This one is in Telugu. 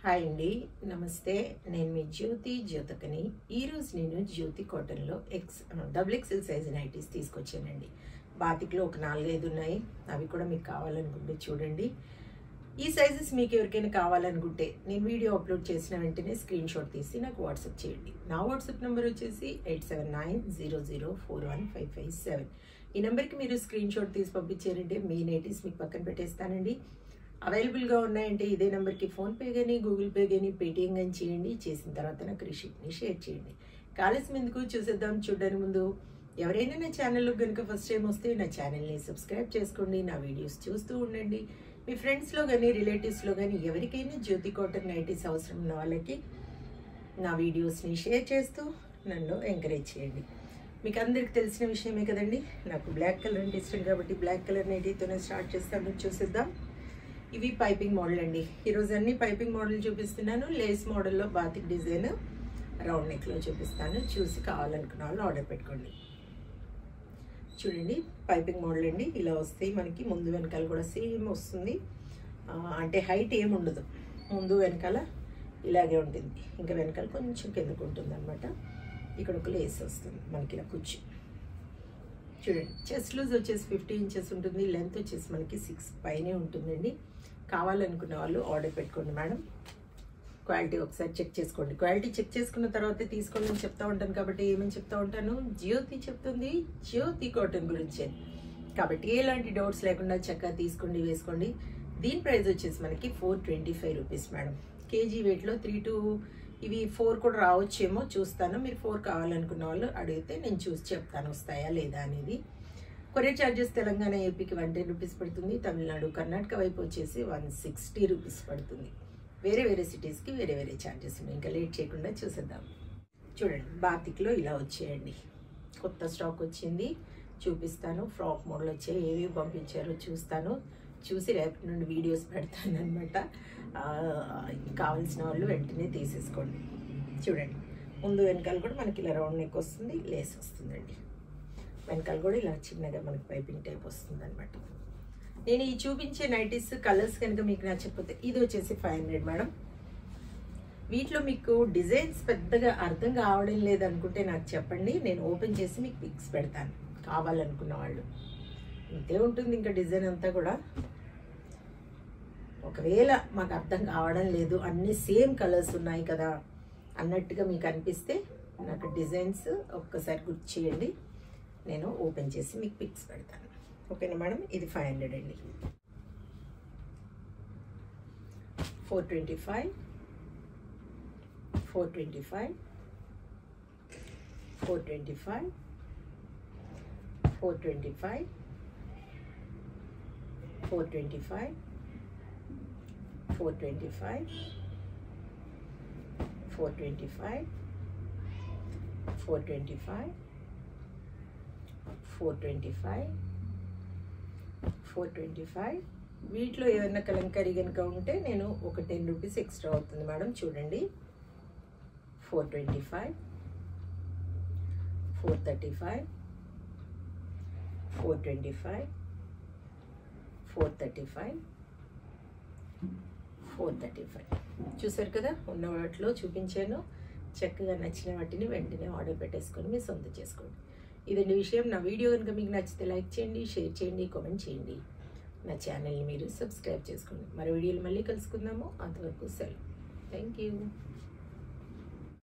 హాయ్ అండి, నమస్తే. నేను మీ జ్యోతకని. ఈరోజు నేను జ్యోతి కాటన్లో డబుల్ ఎక్స్ఎల్ సైజ్ నైటీస్ తీసుకొచ్చానండి. బాతిక్లో ఒక 4-5 ఉన్నాయి. అవి కూడా మీకు కావాలనుకుంటే చూడండి. ఈ సైజెస్ మీకు ఎవరికైనా కావాలనుకుంటే నేను వీడియో అప్లోడ్ చేసిన వెంటనే స్క్రీన్ షాట్ తీసి నాకు వాట్సాప్ చేయండి. నా వాట్సాప్ నెంబర్ వచ్చేసి 8790041557. ఈ నెంబర్కి మీరు స్క్రీన్ షాట్ తీసి పంపించారంటే మీ నైటీస్ మీకు పక్కన పెట్టేస్తానండి. అవైలబుల్గా ఉన్నాయంటే ఇదే నెంబర్కి ఫోన్పే కానీ గూగుల్ పే కానీ పేటిఎం కానీ చేయండి. చేసిన తర్వాత నాకు రిసిప్ట్ని షేర్ చేయండి. కాలేజ్ ఎందుకు చూసేద్దాం. చూడడానికి ముందు ఎవరైనా నా ఛానల్లో కనుక ఫస్ట్ టైం వస్తే నా ఛానల్ని సబ్స్క్రైబ్ చేసుకోండి. నా వీడియోస్ చూస్తూ ఉండండి. మీ ఫ్రెండ్స్లో కానీ రిలేటివ్స్లో కానీ ఎవరికైనా జ్యోతి కాటన్ నైటీస్ అవసరం ఉన్న వాళ్ళకి నా వీడియోస్ని షేర్ చేస్తూ నన్ను ఎంకరేజ్ చేయండి. మీకు అందరికి తెలిసిన విషయమే కదండి, నాకు బ్లాక్ కలర్ అంటే ఇష్టం కాబట్టి బ్లాక్ కలర్ నైటీతోనే స్టార్ట్ చేస్తాను. చూసేద్దాం. ఇవి పైపింగ్ మోడల్ అండి. ఈరోజు అన్ని పైపింగ్ మోడల్ చూపిస్తున్నాను. లేస్ మోడల్లో బాతిక్ డిజైన్ రౌండ్ నెక్లో చూపిస్తాను. చూసి కావాలనుకున్న వాళ్ళు ఆర్డర్ పెట్టుకోండి. చూడండి, పైపింగ్ మోడల్ అండి. ఇలా వస్తాయి మనకి. ముందు వెనకాల కూడా సేమ్ వస్తుంది. అంటే హైట్ ఏమి ఉండదు, ముందు వెనకాల ఇలాగే ఉంటుంది. ఇంకా వెనకాల కొంచెం కిందకు ఉంటుంది అనమాట. ఇక్కడ ఒక లేస్ వస్తుంది మనకి ఇలా కూర్చు. చూడండి, చెస్ట్ లూజ్ వచ్చేసి 50 ఇంచెస్ ఉంటుంది. లెంత్ వచ్చేసి మనకి 6 పైనే ఉంటుందండి. కావాలనుకున్న వాళ్ళు ఆర్డర్ పెట్టుకోండి మేడం. క్వాలిటీ ఒకసారి చెక్ చేసుకోండి. క్వాలిటీ చెక్ చేసుకున్న తర్వాత తీసుకోండి అని చెప్తా ఉంటాను కాబట్టి ఏమని చెప్తా ఉంటాను, జ్యోతి చెప్తుంది జ్యోతి కాటన్ గురించి కాబట్టి ఎలాంటి డౌట్స్ లేకుండా చక్కగా తీసుకోండి, వేసుకోండి. దీని ప్రైస్ వచ్చేసి మనకి 425 రూపీస్ మేడం. కేజీ వెయిట్లో 3 to ఇవి 4 కూడా రావచ్చేమో, చూస్తాను. మీరు 4 కావాలనుకున్న వాళ్ళు అడిగితే నేను చూసి చెప్తాను వస్తాయా లేదా అనేది. కొరియర్ ఛార్జెస్ తెలంగాణ ఏపీకి 110 రూపీస్ పడుతుంది. తమిళనాడు కర్ణాటక వైపు వచ్చేసి 160 రూపీస్ పడుతుంది. వేరే వేరే సిటీస్కి వేరే వేరే ఛార్జెస్ ఉన్నాయి. ఇంకా లేట్ చేయకుండా చూసేద్దాం. చూడండి, బాతిక్లో ఇలా వచ్చేయండి. కొత్త స్టాక్ వచ్చింది, చూపిస్తాను. ఫ్రాక్ మోడల్ వచ్చాయి, ఏవి పంపించారో చూస్తాను. చూసి రేపటి నుండి వీడియోస్ పెడతాను అనమాట. కావాల్సిన వాళ్ళు వెంటనే తీసేసుకోండి. చూడండి, ముందు వెనకాల కూడా మనకి ఇలా రౌండ్ నెక్ వస్తుంది, లేస్ వస్తుందండి. వెనకాల కూడా ఇలా చిన్నగా మనకి పైపింగ్ టైప్ వస్తుంది అనమాట. నేను ఈ చూపించే నైటీస్ కలర్స్ కనుక మీకు నచ్చకపోతే ఇది వచ్చేసి 500 మేడం. వీటిలో మీకు డిజైన్స్ పెద్దగా అర్థం కావడం లేదనుకుంటే నాకు చెప్పండి, నేను ఓపెన్ చేసి మీకు పిక్స్ పెడతాను కావాలనుకున్న వాళ్ళు. ఇంతే ఉంటుంది ఇంకా డిజైన్ అంతా కూడా. ఒకవేళ మాకు అర్థం కావడం లేదు, అన్ని సేమ్ కలర్స్ ఉన్నాయి కదా అన్నట్టుగా మీకు అనిపిస్తే నాకు డిజైన్స్ ఒక్కసారి గుర్తు చేయండి, నేను ఓపెన్ చేసి మీకు పిక్స్ పెడతాను. ఓకేనా మేడం. ఇది 500 అండి. 425 425 425 425 425 425 425 425 425 425. వీటిలో ఏదైనా కలంకారీ కనుక ఉంటే నేను ఒక 10 రూపీస్ ఎక్స్ట్రా అవుతుంది మేడం. చూడండి, 425 435 425 435 435. చూసారు కదా, ఉన్న వాటిలో చూపించాను. చక్కగా నచ్చిన వాటిని వెంటనే ఆర్డర్ పెట్టేసుకొని మీ సొంత చేసుకోండి. ఇదండి విషయం. నా వీడియో కనుక మీకు నచ్చితే లైక్ చేయండి, షేర్ చేయండి, కామెంట్ చేయండి. నా ఛానల్ని మీరు సబ్స్క్రైబ్ చేసుకోండి. మరో వీడియోలు మళ్ళీ కలుసుకుందాము. అంతవరకు సెలవు. Thank you.